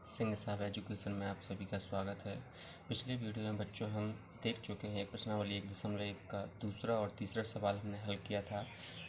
सिंह साहब एजुकेशन में आप सभी का स्वागत है। पिछले वीडियो में बच्चों हम देख चुके हैं प्रश्नावली 1.1 का दूसरा और तीसरा सवाल हमने हल किया था।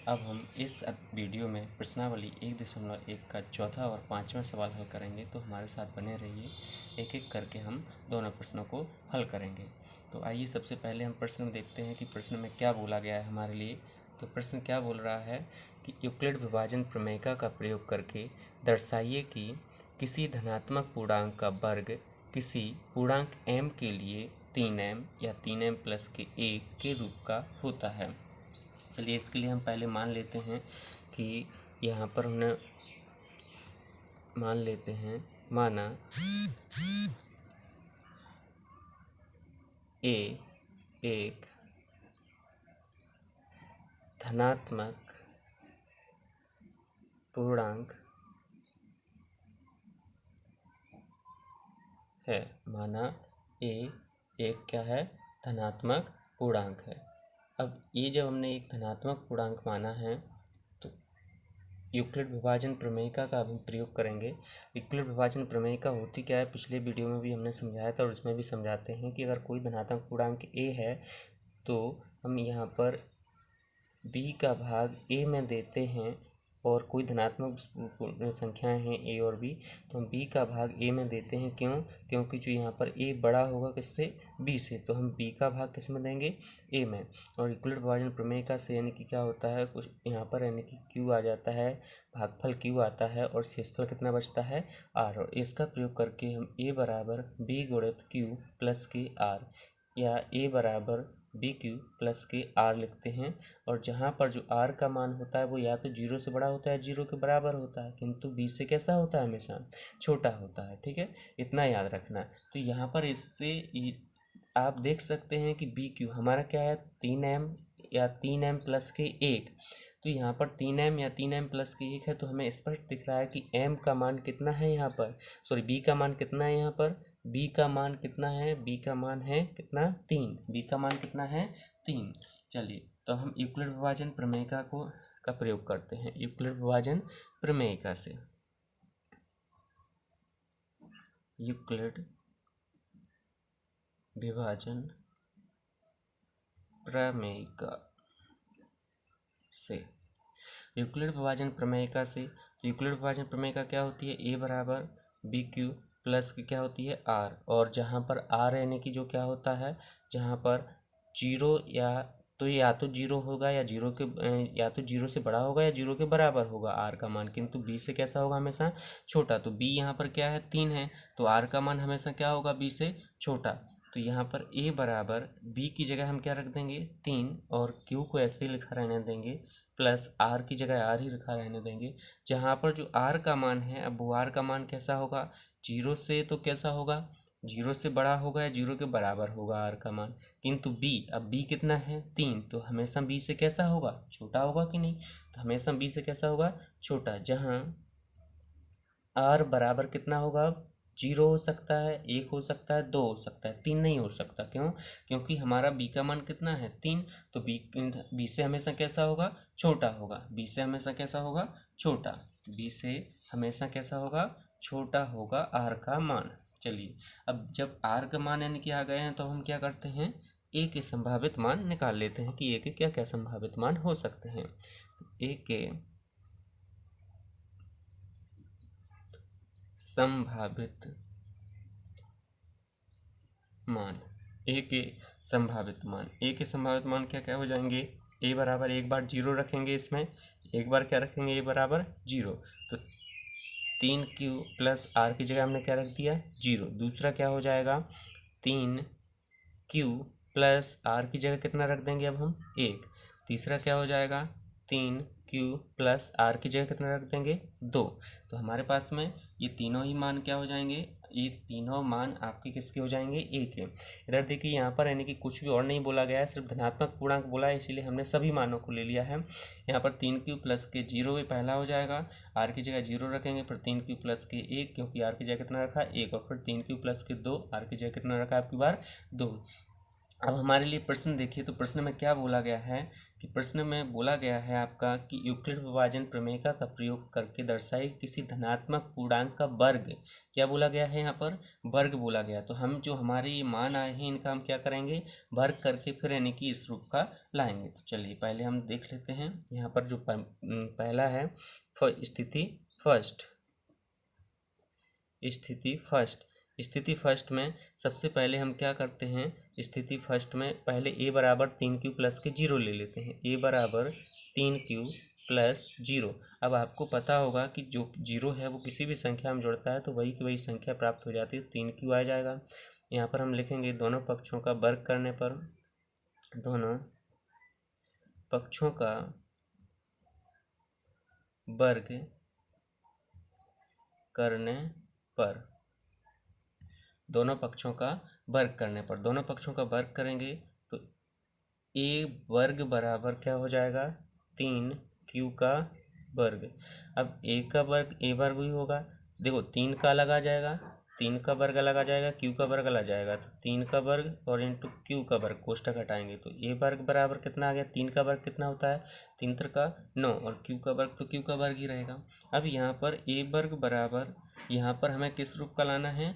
अब हम इस वीडियो में प्रश्नावली 1.1 का चौथा और पाँचवां सवाल हल करेंगे, तो हमारे साथ बने रहिए। एक एक करके हम दोनों प्रश्नों को हल करेंगे। तो आइए सबसे पहले हम प्रश्न देखते हैं कि प्रश्न में क्या बोला गया है हमारे लिए। तो प्रश्न क्या बोल रहा है कि यूक्लिड विभाजन प्रमेयिका का प्रयोग करके दर्शाइए कि किसी धनात्मक पूर्णांक का वर्ग किसी पूर्णांक m के लिए 3m या 3m प्लस के 1 के रूप का होता है। चलिए इसके लिए हम पहले मान लेते हैं कि यहाँ पर हमने मान लेते हैं, माना a एक धनात्मक पूर्णांक है। माना a एक क्या है, धनात्मक पूर्णांक है। अब ये जब हमने एक धनात्मक पूर्णांक माना है तो यूक्लिड विभाजन प्रमेयिका का हम प्रयोग करेंगे। यूक्लिड विभाजन प्रमेयिका होती क्या है, पिछले वीडियो में भी हमने समझाया था और इसमें भी समझाते हैं कि अगर कोई धनात्मक पूर्णांक a है तो हम यहाँ पर b का भाग a में देते हैं, और कोई धनात्मक संख्याएं हैं a और b, तो हम b का भाग a में देते हैं। क्यों? क्योंकि जो यहाँ पर a बड़ा होगा किससे, b से, तो हम b का भाग किस में देंगे, a में। और यूक्लिड विभाजन प्रमेयिका से यानी कि क्या होता है, कुछ यहाँ पर यानी कि q आ जाता है, भागफल q आता है और शेषफल कितना बचता है, r। और इसका प्रयोग करके हम a बराबर b गुणित q प्लस के r या a बराबर बी क्यू प्लस के आर लिखते हैं। और जहाँ पर जो आर का मान होता है वो या तो 0 से बड़ा होता है, 0 के बराबर होता है, किंतु बी से कैसा होता है, हमेशा छोटा होता है। ठीक है, इतना याद रखना। तो यहाँ पर इससे आप देख सकते हैं कि बी क्यू हमारा क्या है, 3m या 3m प्लस के 1। तो यहाँ पर 3m या 3m प्लस के 1 है, तो हमें स्पष्ट दिख रहा है कि m का मान कितना है यहाँ पर, सॉरी b का मान कितना है यहाँ पर, b का मान कितना है, b का मान है कितना, 3। b का मान कितना है, 3। चलिए तो हम यूक्लिड विभाजन प्रमेयिका का प्रयोग करते हैं। यूक्लिड विभाजन प्रमेयिका से, यूक्लिड विभाजन प्रमेयिका से, यूक्लिड विभाजन प्रमेयिका से, तो यूक्लिड विभाजन प्रमेयिका क्या होती है, a बराबर बी क्यू प्लस की क्या होती है, r। और जहाँ पर r यानी कि जो क्या होता है, जहाँ पर 0 या तो 0 होगा या या तो 0 से बड़ा होगा या 0 के बराबर होगा r का मान, किंतु b से कैसा होगा, हमेशा छोटा। तो b यहाँ पर क्या है, 3 है, तो r का मान हमेशा क्या होगा, b से छोटा। तो यहाँ पर a बराबर b की जगह हम क्या रख देंगे, 3, और q को ऐसे ही लिखा रहने देंगे, प्लस आर की जगह आर ही रखा रहने देंगे। जहाँ पर जो आर का मान है, अब वो आर का मान कैसा होगा, 0 से तो कैसा होगा, 0 से बड़ा होगा या 0 के बराबर होगा आर का मान, किंतु बी, अब बी कितना है, 3, तो हमेशा बी से कैसा होगा, छोटा होगा कि नहीं, तो हमेशा बी से कैसा होगा, छोटा। जहाँ आर बराबर कितना होगा, 0 हो सकता है, 1 हो सकता है, 2 हो सकता है, 3 नहीं हो सकता। क्यों? क्योंकि हमारा b का मान कितना है, 3, तो b से हमेशा कैसा होगा, छोटा होगा। b से हमेशा कैसा होगा, छोटा। b से हमेशा कैसा होगा, छोटा होगा r का मान। चलिए अब जब r का मान यानी कि आ गए हैं, तो हम क्या करते हैं, a के संभावित मान निकाल लेते हैं कि a के क्या क्या संभावित मान हो सकते हैं। a के संभावित मान, ए के संभावित मान, ए के संभावित मान क्या क्या हो जाएंगे, ए बराबर एक बार 0 रखेंगे, इसमें एक बार क्या रखेंगे, ए बराबर 0, तो 3q प्लस आर की जगह हमने क्या रख दिया, 0। दूसरा क्या हो जाएगा, 3q प्लस आर की जगह कितना रख देंगे अब हम, 1। तीसरा क्या हो जाएगा, 3q प्लस आर की जगह कितना रख देंगे, 2। तो हमारे पास में ये तीनों ही मान क्या हो जाएंगे, ये तीनों मान आपके किसके हो जाएंगे, ए के। इधर देखिए यहाँ पर यानी कि कुछ भी और नहीं बोला गया है, सिर्फ धनात्मक पूर्णांक बोला है, इसीलिए हमने सभी मानों को ले लिया है। यहाँ पर 3q प्लस के 0 भी पहला हो जाएगा, आर की जगह 0 रखेंगे, फिर 3q प्लस के 1, क्योंकि आर की जगह कितना रखा है, 1, और फिर 3q प्लस के 2, आर की जगह कितना रखा है आपकी बार, 2। अब हमारे लिए प्रश्न देखिए, तो प्रश्न में क्या बोला गया है कि प्रश्न में बोला गया है आपका कि यूक्लिड विभाजन प्रमेय का प्रयोग करके दर्शाए किसी धनात्मक पूर्णांक का वर्ग। क्या बोला गया है यहाँ पर? वर्ग बोला गया। तो हम जो हमारे ये मान आए हैं इनका हम क्या करेंगे? वर्ग करके फिर यानी कि इस रूप का लाएंगे। तो चलिए पहले हम देख लेते हैं यहाँ पर जो पहला है स्थिति फर्स्ट में सबसे पहले हम क्या करते हैं? स्थिति फर्स्ट में पहले a बराबर 3q प्लस के 0 ले लेते हैं। a बराबर 3q प्लस 0। अब आपको पता होगा कि जो 0 है वो किसी भी संख्या में जुड़ता है तो वही की वही संख्या प्राप्त हो जाती है। 3q आ जाएगा। यहाँ पर हम लिखेंगे दोनों पक्षों का वर्ग करने पर, दोनों पक्षों का वर्ग करने पर, दोनों पक्षों का वर्ग करने पर, दोनों पक्षों का वर्ग करेंगे तो a वर्ग बराबर क्या हो जाएगा? 3q का वर्ग। अब a का वर्ग a वर्ग भी होगा। देखो 3 का अलग आ जाएगा, 3 का वर्ग अलग आ जाएगा, q का वर्ग अलग आ जाएगा। तो 3 का वर्ग और इंटू q का वर्ग कोष्टक हटाएंगे तो a वर्ग बराबर कितना आ गया? 3 का वर्ग कितना होता है? 3 3 का 9 और q का वर्ग तो q का वर्ग ही रहेगा। अब यहाँ पर a वर्ग बराबर, यहाँ पर हमें किस रूप का लाना है?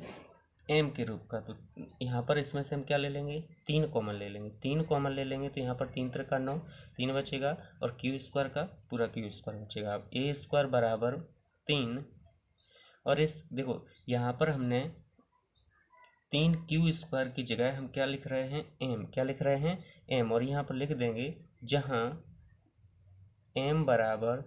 m के रूप का। तो यहाँ पर इसमें से हम क्या ले लेंगे? 3 कॉमन ले लेंगे। 3 कॉमन ले लेंगे तो यहाँ पर 3 3 का 9, 3 बचेगा और क्यू स्क्वायर का पूरा क्यू स्क्वायर बचेगा। अब a स्क्वायर बराबर 3 और इस देखो यहाँ पर हमने 3q स्क्वायर की जगह हम क्या लिख रहे हैं? m। क्या लिख रहे हैं? m। और यहाँ पर लिख देंगे जहाँ m बराबर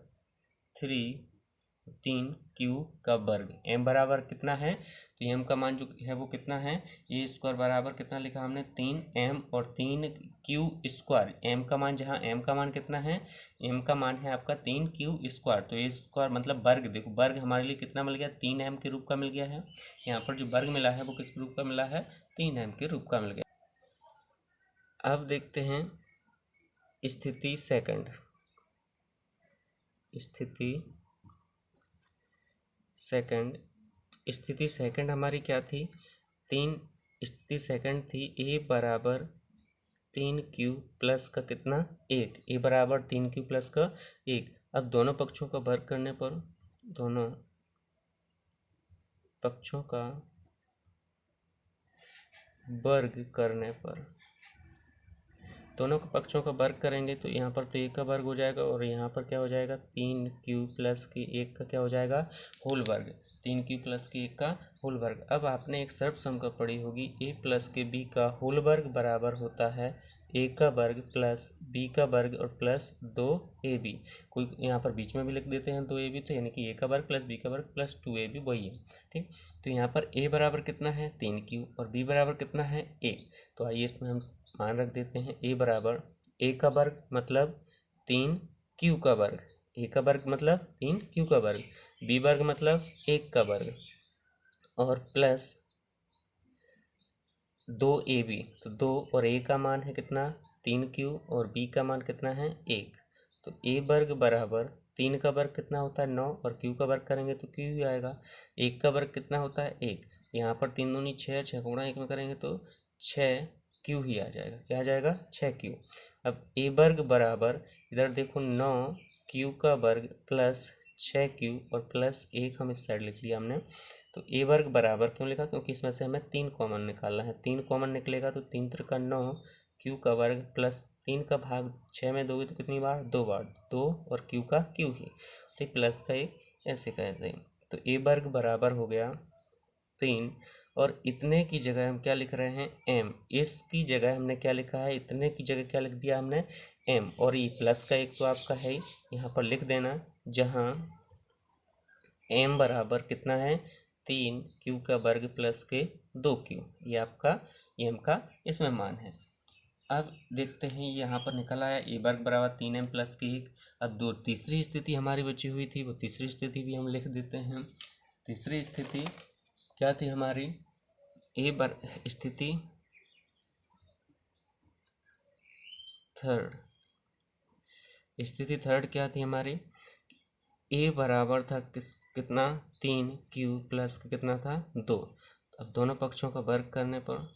3q का वर्ग। m बराबर कितना है? तो m का मान जो है वो कितना है? a स्क्वायर बराबर कितना लिखा हमने? 3m और 3q स्क्वायर। m का मान, जहाँ m का मान कितना है? m का मान है आपका 3q स्क्वायर। तो a स्क्वायर मतलब वर्ग। देखो वर्ग हमारे लिए कितना मिल गया? 3m के रूप का मिल गया है। यहाँ पर जो वर्ग मिला है वो किस रूप का मिला है? 3m के रूप का मिल गया। अब देखते हैं स्थिति सेकंड। स्थिति सेकंड हमारी क्या थी? स्थिति सेकंड थी a बराबर 3q प्लस का कितना? 1। a बराबर 3q प्लस का 1। अब दोनों पक्षों का वर्ग करने पर, दोनों पक्षों का वर्ग करने पर, दोनों पक्षों का वर्ग करेंगे तो यहाँ पर तो 1 का वर्ग हो जाएगा और यहाँ पर क्या हो जाएगा? 3q प्लस के 1 का क्या हो जाएगा? होल वर्ग। 3q प्लस के 1 का होल वर्ग। अब आपने एक सर्वसंख्या पढ़ी होगी, a प्लस के b का होल वर्ग बराबर होता है a का वर्ग प्लस b का वर्ग और प्लस 2ab। कोई यहाँ पर बीच में भी लिख देते हैं 2ab, तो यानी कि a का वर्ग प्लस b का वर्ग प्लस 2ab वही है। ठीक, तो यहाँ पर a बराबर कितना है? 3q और b बराबर कितना है? 1। तो आइए इसमें हम मान रख देते हैं। a बराबर a का वर्ग मतलब 3q का वर्ग, a का वर्ग मतलब 3q का वर्ग, b वर्ग मतलब 1 का वर्ग और प्लस 2ab। तो 2 और a का मान है कितना? 3q और b का मान कितना है? 1। तो a वर्ग बराबर 3 का वर्ग कितना होता है? 9 और q का वर्ग करेंगे तो q ही आएगा। 1 का वर्ग कितना होता है? 1। यहाँ पर 3 दूनी 6, 6 गुणा 1 में करेंगे तो 6q ही आ जाएगा। क्या आ जाएगा? 6q। अब a वर्ग बराबर, इधर देखो 9q का वर्ग प्लस 6q और प्लस 1 हम इस साइड लिख लिया हमने। तो a वर्ग बराबर क्यों लिखा? क्योंकि इसमें से हमें 3 कॉमन निकालना है। 3 कॉमन निकलेगा तो 3 3 का 9, q का वर्ग प्लस 3 का भाग 6 में दोगे तो कितनी बार? 2 बार। 2 और q का q ही, तो प्लस का 1 ऐसे कहते हैं। तो a वर्ग बराबर हो गया 3 और इतने की जगह हम क्या लिख रहे हैं? m। इसकी जगह हमने क्या लिखा है? इतने की जगह क्या लिख दिया हमने? m। और ये प्लस का 1 तो आपका है, यहाँ पर लिख देना, जहाँ m बराबर कितना है? 3q का वर्ग प्लस के 2q। ये आपका m का इसमें मान है। अब देखते हैं यहाँ पर निकल आया a वर्ग बराबर 3m प्लस के 1। अब तीसरी स्थिति हमारी बची हुई थी, वो तीसरी स्थिति भी हम लिख देते हैं। तीसरी स्थिति क्या थी हमारी? स्थिति थर्ड क्या थी हमारी? a बराबर था कितना? 3q प्लस कितना था? 2। अब दोनों पक्षों का वर्ग करने पर,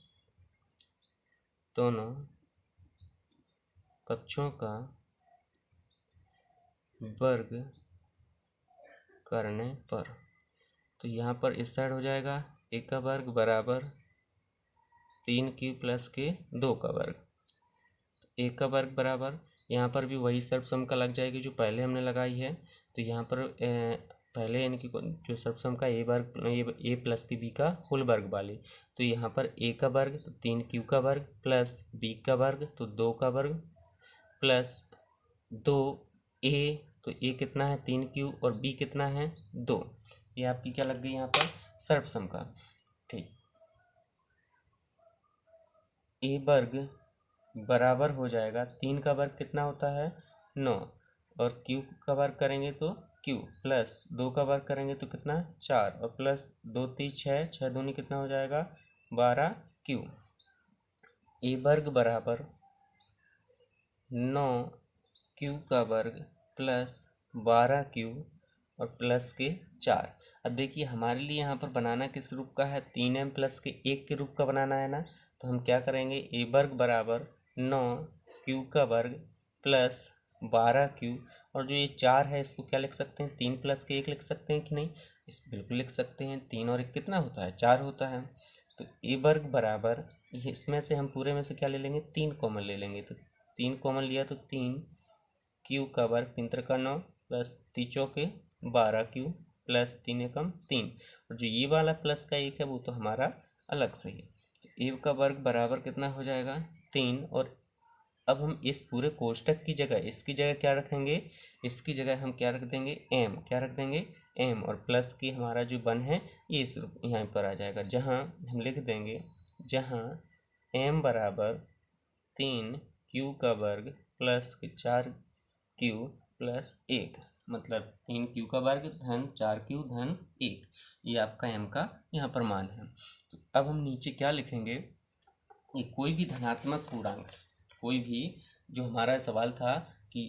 दोनों पक्षों का वर्ग करने पर, तो यहाँ पर इस साइड हो जाएगा a का वर्ग बराबर 3q प्लस के 2 का वर्ग। a का वर्ग बराबर, यहाँ पर भी वही सर्वसम का लग जाएगी जो पहले हमने लगाई है। तो यहाँ पर पहले यानी कि जो सर्वसम का a वर्ग a प्लस की b का होल वर्ग वाली, तो यहाँ पर a का वर्ग तो 3q का वर्ग प्लस b का वर्ग तो 2 का वर्ग प्लस 2a, तो a कितना है 3q और b कितना है 2। ये आपकी क्या लग गई यहाँ पर सर्वसम का। ठीक, a वर्ग बराबर हो जाएगा 3 का वर्ग कितना होता है 9, और q का वर्ग करेंगे तो q प्लस 2 का वर्ग करेंगे तो कितना 4 और प्लस 2 3 6, 6 दूनी कितना हो जाएगा 12q। a वर्ग बराबर 9q का वर्ग प्लस 12q और प्लस के 4। अब देखिए हमारे लिए यहाँ पर बनाना किस रूप का है, 3m प्लस के 1 के रूप का बनाना है ना। तो हम क्या करेंगे, a वर्ग बराबर 9q का वर्ग प्लस 12q, और जो ये 4 है इसको क्या लिख सकते हैं, 3 प्लस के 1 लिख सकते हैं कि नहीं, इस बिल्कुल लिख सकते हैं। 3 और 1 कितना होता है 4 होता है। तो a वर्ग बराबर, इसमें से हम पूरे में से क्या ले लेंगे 3 कॉमन ले लेंगे, तो 3 कॉमन लिया तो 3q का वर्ग 3 त्रिका 9 प्लस 3 चौके 12q प्लस 3 एकम 3, और जो ये वाला प्लस का 1 है वो तो हमारा अलग से है। तो a का वर्ग बराबर कितना हो जाएगा 3, और अब हम इस पूरे कोष्टक की जगह इसकी जगह क्या रखेंगे, इसकी जगह हम क्या रख देंगे m, क्या रख देंगे m, और प्लस की हमारा जो 1 है ये इस यहाँ पर आ जाएगा, जहाँ हम लिख देंगे जहाँ m बराबर 3q का वर्ग प्लस 4q प्लस 1, मतलब 3q का वर्ग धन 4q धन 1, ये आपका m का यहाँ पर मान है। तो अब हम नीचे क्या लिखेंगे, ये कोई भी धनात्मक पूर्णांक, कोई भी जो हमारा सवाल था कि